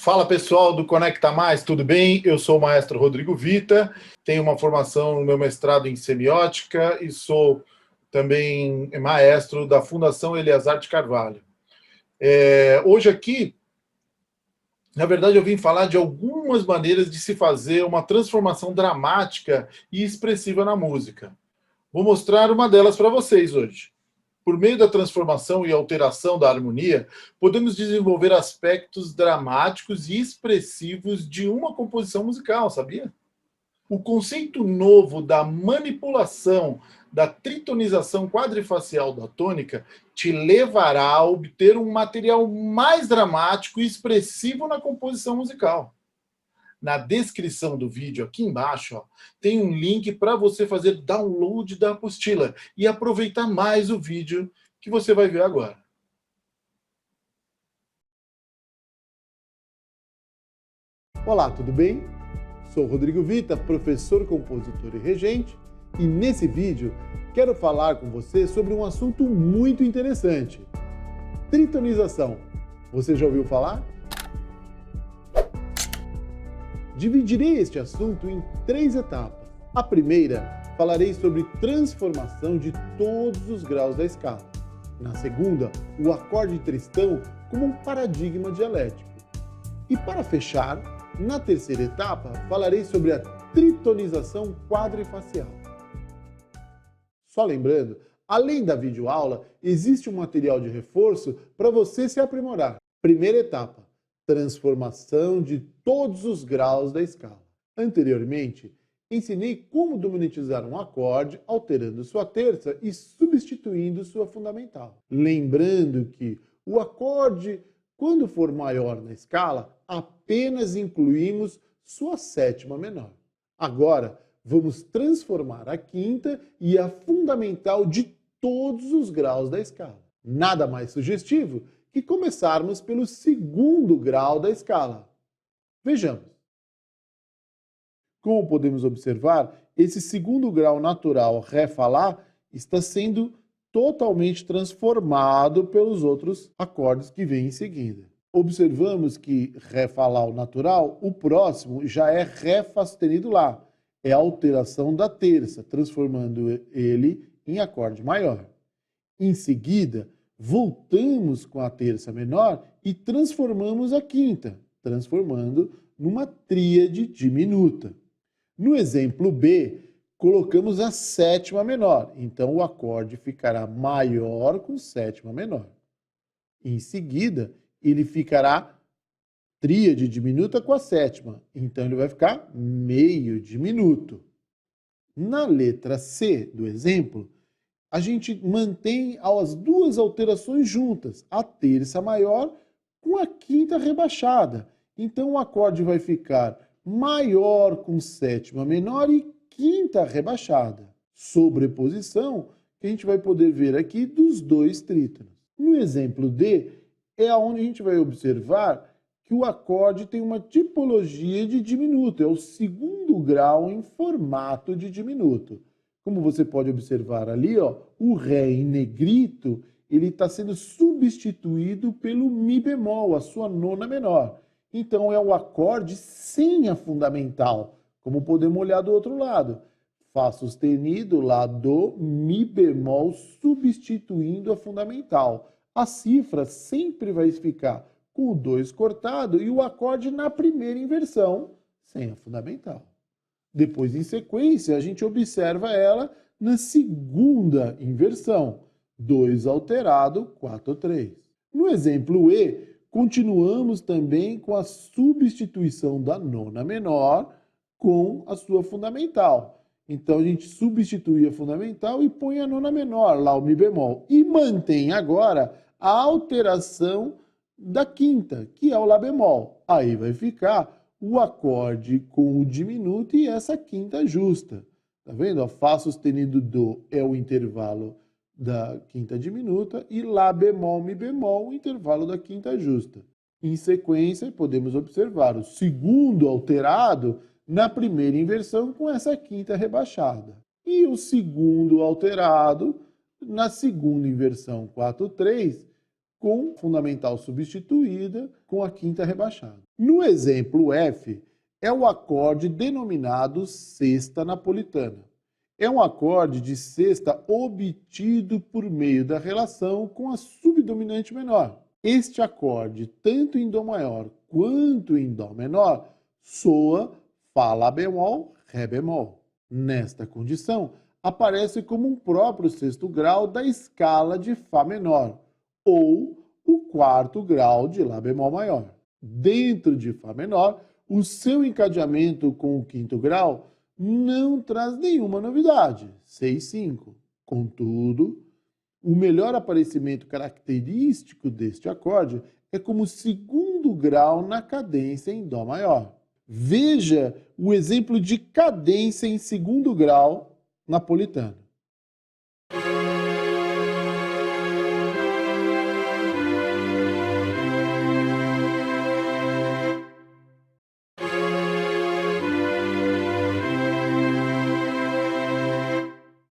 Fala pessoal do Conecta Mais, tudo bem? Eu sou o maestro Rodrigo Vita, tenho uma formação no meu mestrado em semiótica e sou também maestro da Fundação Eleazar de Carvalho. Hoje aqui, na verdade, eu vim falar de algumas maneiras de se fazer uma transformação dramática e expressiva na música. Vou mostrar uma delas para vocês hoje. Por meio da transformação e alteração da harmonia, podemos desenvolver aspectos dramáticos e expressivos de uma composição musical, sabia? O conceito novo da manipulação da tritonização quadrifacial da tônica te levará a obter um material mais dramático e expressivo na composição musical. Na descrição do vídeo aqui embaixo, tem um link para você fazer download da apostila e aproveitar mais o vídeo que você vai ver agora. Olá, tudo bem? Sou Rodrigo Vita, professor, compositor e regente, e nesse vídeo quero falar com você sobre um assunto muito interessante: tritonização. Você já ouviu falar? Dividirei este assunto em 3 etapas. A primeira, falarei sobre transformação de todos os graus da escala. Na segunda, o acorde tristão como um paradigma dialético. E para fechar, na terceira etapa, falarei sobre a tritonização quadrifacial. Só lembrando, além da videoaula, existe um material de reforço para você se aprimorar. Primeira etapa: transformação de todos os graus da escala. Anteriormente, ensinei como monetizar um acorde alterando sua terça e substituindo sua fundamental. Lembrando que o acorde, quando for maior na escala, apenas incluímos sua sétima menor. Agora, vamos transformar a quinta e a fundamental de todos os graus da escala. Nada mais sugestivo que começarmos pelo segundo grau da escala. Vejamos. Como podemos observar, esse segundo grau natural, Ré Fá Lá, está sendo totalmente transformado pelos outros acordes que vêm em seguida. Observamos que Ré Fá Lá, o natural, o próximo já é Ré Fá sustenido Lá. É a alteração da terça, transformando ele em acorde maior. Em seguida, voltamos com a terça menor e transformamos a quinta, transformando numa tríade diminuta. No exemplo B, colocamos a sétima menor, então o acorde ficará maior com sétima menor. Em seguida, ele ficará tríade diminuta com a sétima, então ele vai ficar meio diminuto. Na letra C do exemplo, a gente mantém as duas alterações juntas, a terça maior com a quinta rebaixada. Então o acorde vai ficar maior com sétima menor e quinta rebaixada. Sobreposição que a gente vai poder ver aqui dos dois trítonos. No exemplo D, é onde a gente vai observar que o acorde tem uma tipologia de diminuto, é o segundo grau em formato de diminuto. Como você pode observar ali, o Ré em negrito, ele está sendo substituído pelo Mi bemol, a sua nona menor. Então é o acorde sem a fundamental, como podemos olhar do outro lado. Fá sustenido, Lá, Do, Mi bemol, substituindo a fundamental. A cifra sempre vai ficar com o 2 cortado e o acorde na primeira inversão, sem a fundamental. Depois, em sequência, a gente observa ela na segunda inversão, 2 alterado, 4, 3. No exemplo E, continuamos também com a substituição da nona menor com a sua fundamental. Então, a gente substitui a fundamental e põe a nona menor, Lá o Mi bemol. E mantém agora a alteração da quinta, que é o Lá bemol. Aí vai ficar o acorde com o diminuto e essa quinta justa. Tá vendo? Fá sustenido Do é o intervalo da quinta diminuta e Lá bemol, Mi bemol, o intervalo da quinta justa. Em sequência, podemos observar o segundo alterado na primeira inversão com essa quinta rebaixada. E o segundo alterado na segunda inversão, 4, 3, com fundamental substituída com a quinta rebaixada. No exemplo F, é o acorde denominado sexta napolitana. É um acorde de sexta obtido por meio da relação com a subdominante menor. Este acorde, tanto em Dó maior quanto em Dó menor, soa Fá Lá bemol, Ré bemol. Nesta condição, aparece como um próprio sexto grau da escala de Fá menor, ou o quarto grau de Lá bemol maior. Dentro de Fá menor, o seu encadeamento com o quinto grau não traz nenhuma novidade, 6/5. Contudo, o melhor aparecimento característico deste acorde é como segundo grau na cadência em Dó maior. Veja o exemplo de cadência em segundo grau napolitano.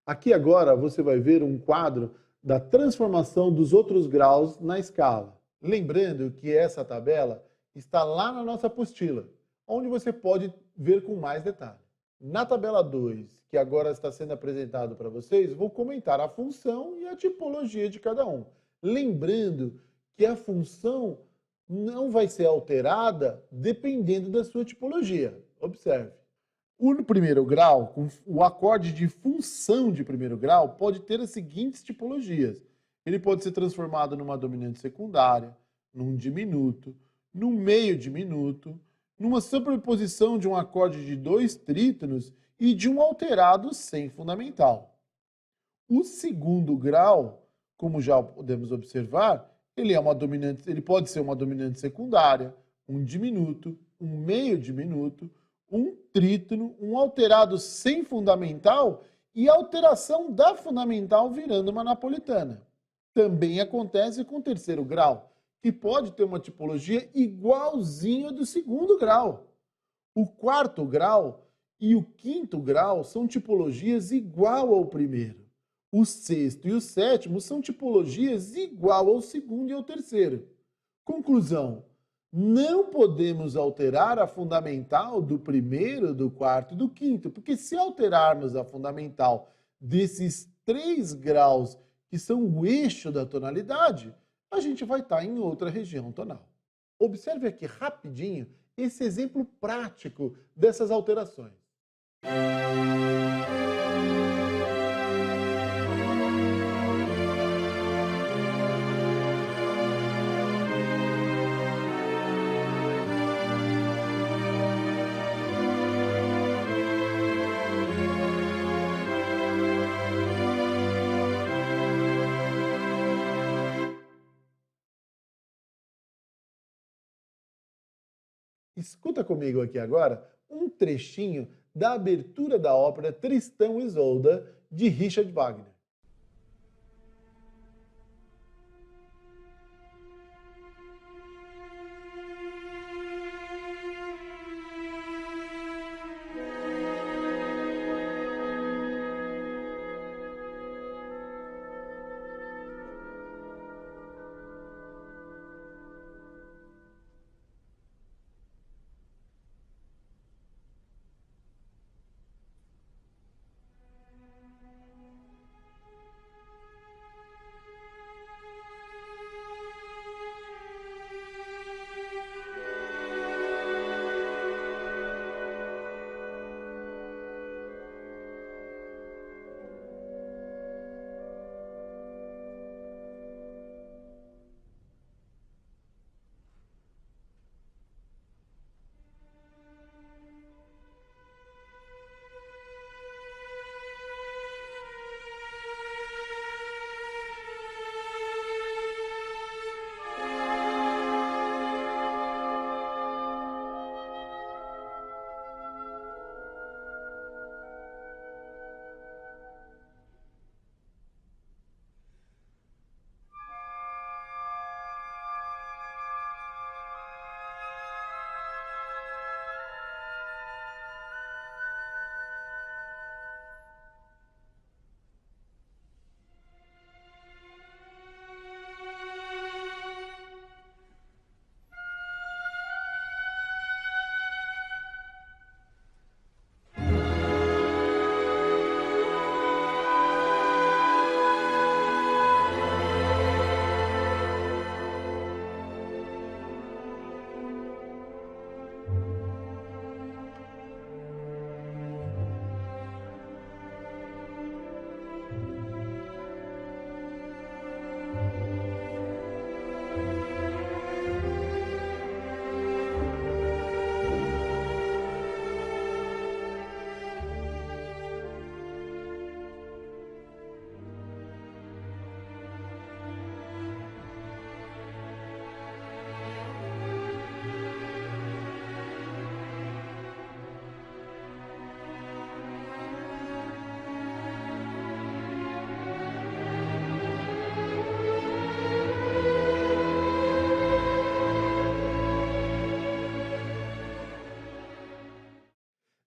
Aqui agora você vai ver um quadro da transformação dos outros graus na escala. Lembrando que essa tabela está lá na nossa apostila, onde você pode ver com mais detalhe. Na tabela 2, que agora está sendo apresentado para vocês, vou comentar a função e a tipologia de cada um. Lembrando que a função não vai ser alterada dependendo da sua tipologia. Observe. O primeiro grau, o acorde de função de primeiro grau, pode ter as seguintes tipologias. Ele pode ser transformado numa dominante secundária, num diminuto, num meio diminuto, numa sobreposição de um acorde de dois trítonos e de um alterado sem fundamental. O segundo grau, como já podemos observar, ele pode ser uma dominante secundária, um diminuto, um meio diminuto, um trítono, um alterado sem fundamental e alteração da fundamental virando uma napolitana. Também acontece com o terceiro grau, que pode ter uma tipologia igualzinha do segundo grau. O quarto grau e o quinto grau são tipologias igual ao primeiro. O sexto e o sétimo são tipologias igual ao segundo e ao terceiro. Conclusão: não podemos alterar a fundamental do primeiro, do quarto e do quinto, porque se alterarmos a fundamental desses 3 graus que são o eixo da tonalidade, a gente vai estar em outra região tonal. Observe aqui rapidinho esse exemplo prático dessas alterações. Escuta comigo aqui agora um trechinho da abertura da ópera Tristão e Isolda, de Richard Wagner.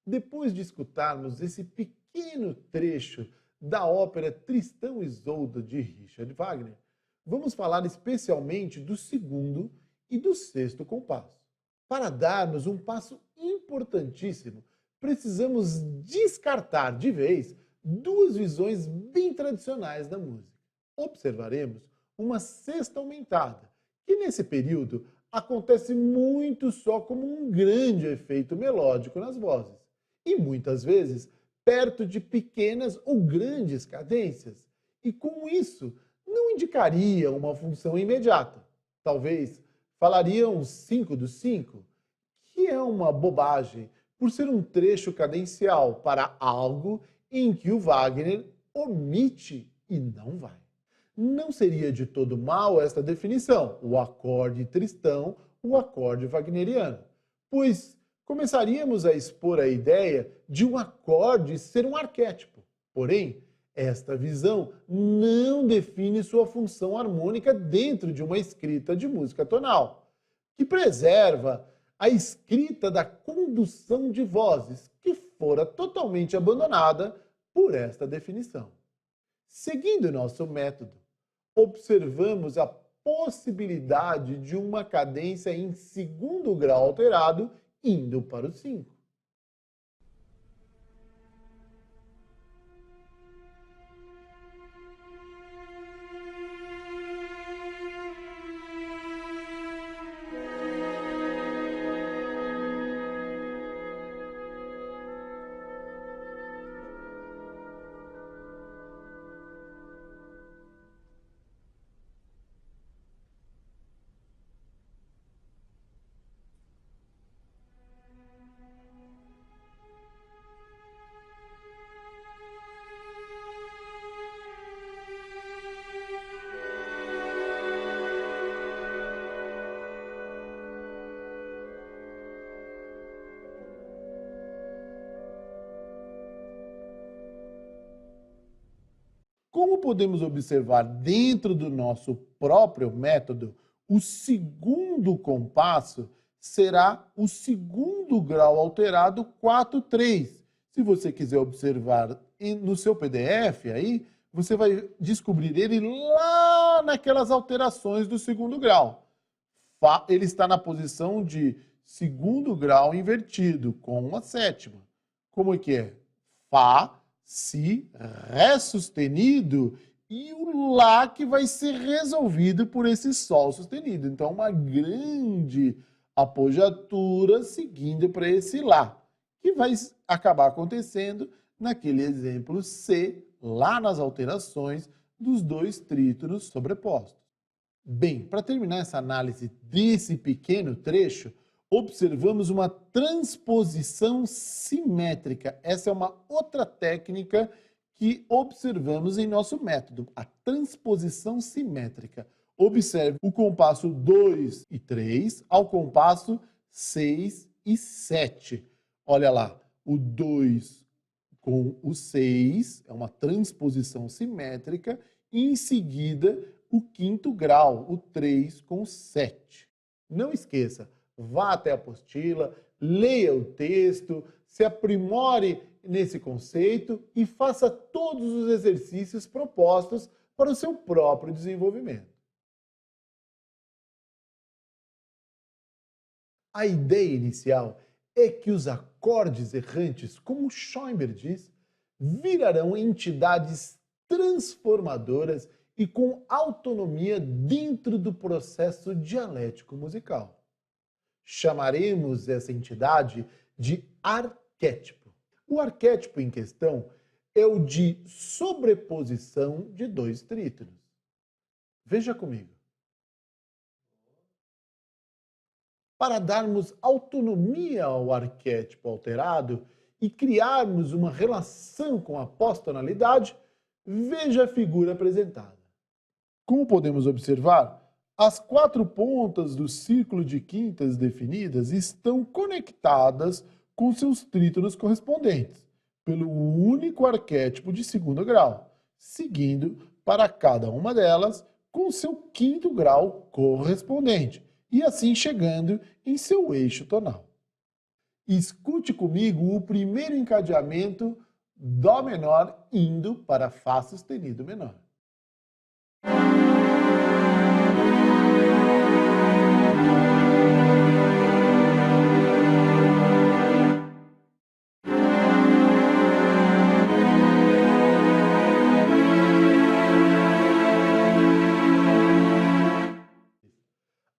Depois de escutarmos esse pequeno trecho da ópera Tristão e Isolda de Richard Wagner, vamos falar especialmente do segundo e do sexto compasso. Para darmos um passo importantíssimo, precisamos descartar de vez duas visões bem tradicionais da música. Observaremos uma sexta aumentada, que nesse período acontece muito só como um grande efeito melódico nas vozes, e muitas vezes perto de pequenas ou grandes cadências, e com isso não indicaria uma função imediata. Talvez falariam 5 do 5, que é uma bobagem, por ser um trecho cadencial para algo em que o Wagner omite e não vai. Não seria de todo mal esta definição, o acorde tristão, o acorde wagneriano, pois começaríamos a expor a ideia de um acorde ser um arquétipo. Porém, esta visão não define sua função harmônica dentro de uma escrita de música tonal, que preserva a escrita da condução de vozes, que fora totalmente abandonada por esta definição. Seguindo nosso método, observamos a possibilidade de uma cadência em segundo grau alterado indo para o 5. Como podemos observar dentro do nosso próprio método, o segundo compasso será o segundo grau alterado 4/3. Se você quiser observar no seu PDF, aí você vai descobrir ele lá naquelas alterações do segundo grau. Ele está na posição de segundo grau invertido, com uma sétima. Como é que é? Fá, Si, Ré sustenido e o Lá que vai ser resolvido por esse Sol sustenido. Então, uma grande apogiatura seguindo para esse Lá, que vai acabar acontecendo naquele exemplo C, lá nas alterações dos dois trítonos sobrepostos. Bem, para terminar essa análise desse pequeno trecho, observamos uma transposição simétrica. Essa é uma outra técnica que observamos em nosso método, a transposição simétrica. Observe o compasso 2 e 3 ao compasso 6 e 7. Olha lá, o 2 com o 6 é uma transposição simétrica e em seguida o quinto grau, o 3 com o 7. Não esqueça, vá até a apostila, leia o texto, se aprimore nesse conceito e faça todos os exercícios propostos para o seu próprio desenvolvimento. A ideia inicial é que os acordes errantes, como Schoenberg diz, virarão entidades transformadoras e com autonomia dentro do processo dialético musical. Chamaremos essa entidade de arquétipo. O arquétipo em questão é o de sobreposição de dois trítonos. Veja comigo. Para darmos autonomia ao arquétipo alterado e criarmos uma relação com a pós-tonalidade, veja a figura apresentada. Como podemos observar, as quatro pontas do círculo de quintas definidas estão conectadas com seus trítonos correspondentes, pelo único arquétipo de segundo grau, seguindo para cada uma delas com seu quinto grau correspondente, e assim chegando em seu eixo tonal. Escute comigo o primeiro encadeamento Dó menor indo para Fá sustenido menor.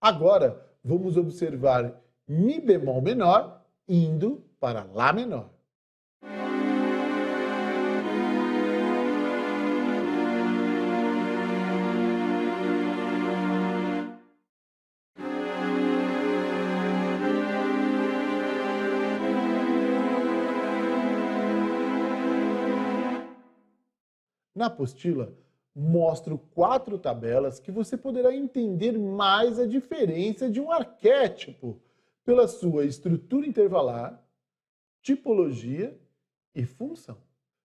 Agora, vamos observar Mi bemol menor indo para Lá menor. Na apostila, mostro 4 tabelas que você poderá entender mais a diferença de um arquétipo pela sua estrutura intervalar, tipologia e função.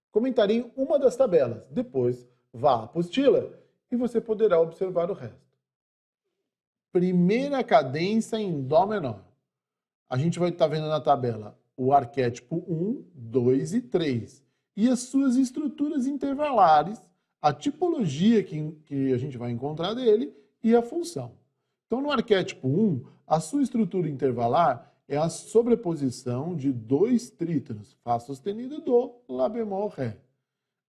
Comentarei uma das tabelas, depois vá à apostila e você poderá observar o resto. Primeira cadência em Dó menor. A gente vai estar vendo na tabela o arquétipo 1, 2 e 3 e as suas estruturas intervalares, a tipologia que a gente vai encontrar dele e a função. Então, no arquétipo 1, a sua estrutura intervalar é a sobreposição de 2 trítonos, Fá sustenido, Dó, Lá bemol, Ré.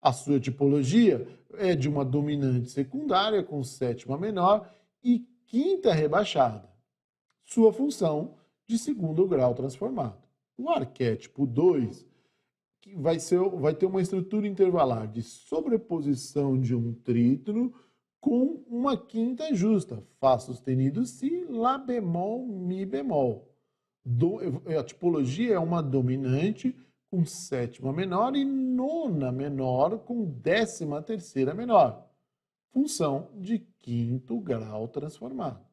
A sua tipologia é de uma dominante secundária com sétima menor e quinta rebaixada. Sua função de segundo grau transformado. O arquétipo 2 que vai ter uma estrutura intervalar de sobreposição de um trítono com uma quinta justa, Fá sustenido, Si, Lá bemol, Mi bemol. A tipologia é uma dominante com sétima menor e nona menor com 13ª menor. Função de quinto grau transformado.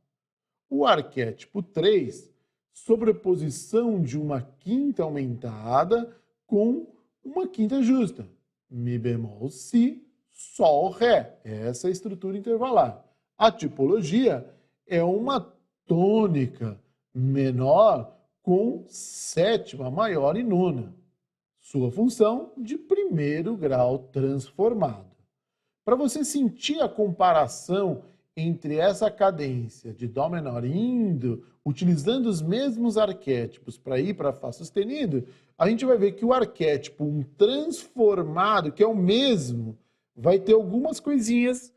O arquétipo 3, sobreposição de uma quinta aumentada com uma quinta justa. Mi bemol, Si, Sol, Ré. Essa é a estrutura intervalar. A tipologia é uma tônica menor com sétima maior e nona. Sua função de primeiro grau transformado. Para você sentir a comparação entre essa cadência de Dó menor indo, utilizando os mesmos arquétipos para ir para Fá sustenido, a gente vai ver que o arquétipo transformado, que é o mesmo, vai ter algumas coisinhas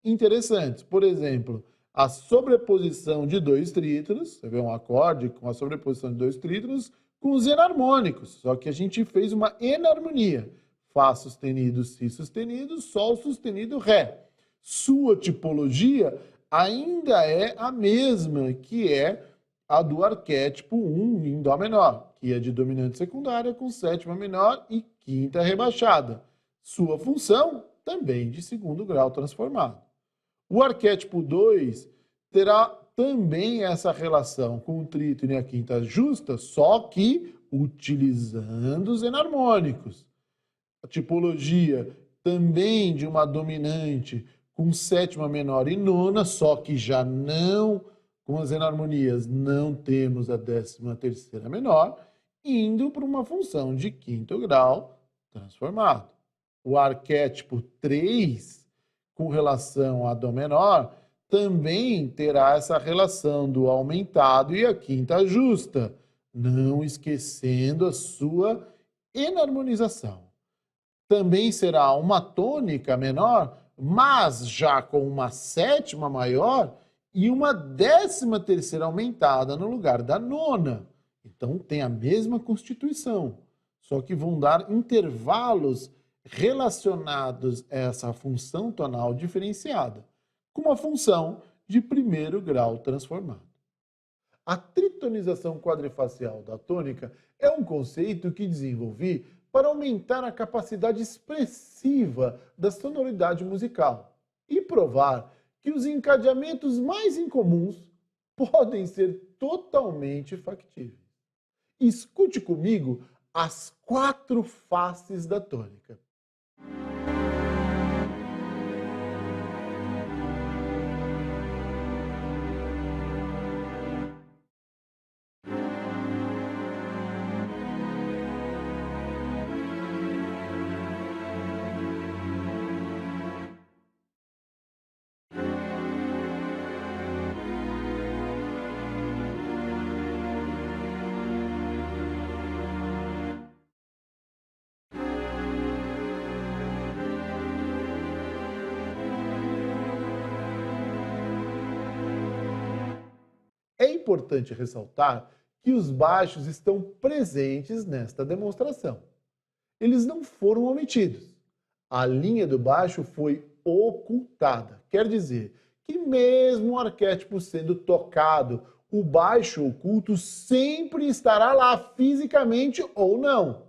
interessantes. Por exemplo, a sobreposição de 2 trítonos, você vê um acorde com a sobreposição de 2 trítonos, com os enarmônicos, só que a gente fez uma enarmonia. Fá sustenido, Si sustenido, Sol sustenido, Ré. Sua tipologia ainda é a mesma, que é a do arquétipo 1 em Dó menor, que é de dominante secundária com sétima menor e quinta rebaixada. Sua função também de segundo grau transformado. O arquétipo 2 terá também essa relação com o trítono e a quinta justa, só que utilizando os enarmônicos. A tipologia também de uma dominante com sétima menor e nona, só que já não, com as enarmonias, não temos a 13ª menor, indo para uma função de quinto grau transformado. O arquétipo 3, com relação a Dó menor, também terá essa relação do aumentado e a quinta justa, não esquecendo a sua enarmonização. Também será uma tônica menor, mas já com uma sétima maior e uma 13ª aumentada no lugar da nona. Então tem a mesma constituição, só que vão dar intervalos relacionados a essa função tonal diferenciada, com uma função de primeiro grau transformado. A tritonização quadrifacial da tônica é um conceito que desenvolvi para aumentar a capacidade expressiva da sonoridade musical e provar que os encadeamentos mais incomuns podem ser totalmente factíveis. Escute comigo as 4 faces da tônica. importante ressaltar que os baixos estão presentes nesta demonstração. Eles não foram omitidos. A linha do baixo foi ocultada. Quer dizer que mesmo o arquétipo sendo tocado, o baixo oculto sempre estará lá fisicamente ou não,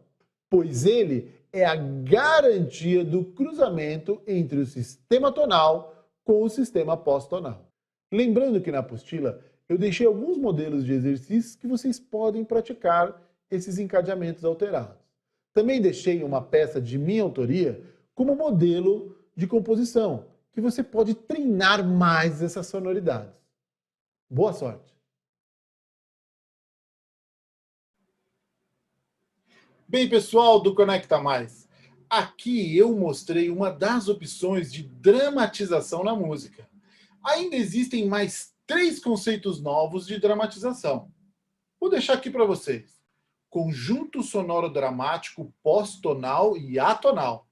pois ele é a garantia do cruzamento entre o sistema tonal com o sistema pós-tonal. Lembrando que na apostila eu deixei alguns modelos de exercícios que vocês podem praticar esses encadeamentos alterados. Também deixei uma peça de minha autoria como modelo de composição, que você pode treinar mais essas sonoridades. Boa sorte! Bem, pessoal do Conecta Mais, aqui eu mostrei uma das opções de dramatização na música. Ainda existem mais 3 conceitos novos de dramatização. Vou deixar aqui para vocês. Conjunto sonoro dramático pós-tonal e atonal.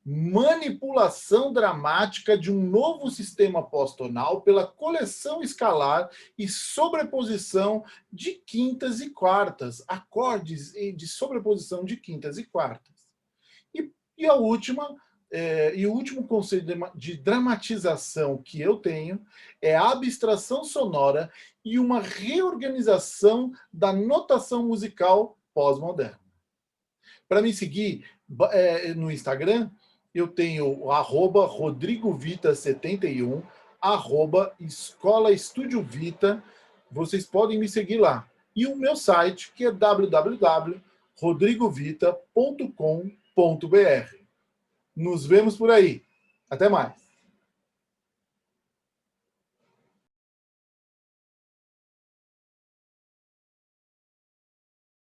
Manipulação dramática de um novo sistema pós-tonal pela coleção escalar e sobreposição de quintas e quartas, acordes de sobreposição de quintas e quartas. E o último conceito de dramatização que eu tenho é a abstração sonora e uma reorganização da notação musical pós-moderna. Para me seguir no Instagram, eu tenho o @RodrigoVita71, @Escola Estúdio Vita. Vocês podem me seguir lá. E o meu site, que é www.rodrigovita.com.br. Nos vemos por aí. Até mais.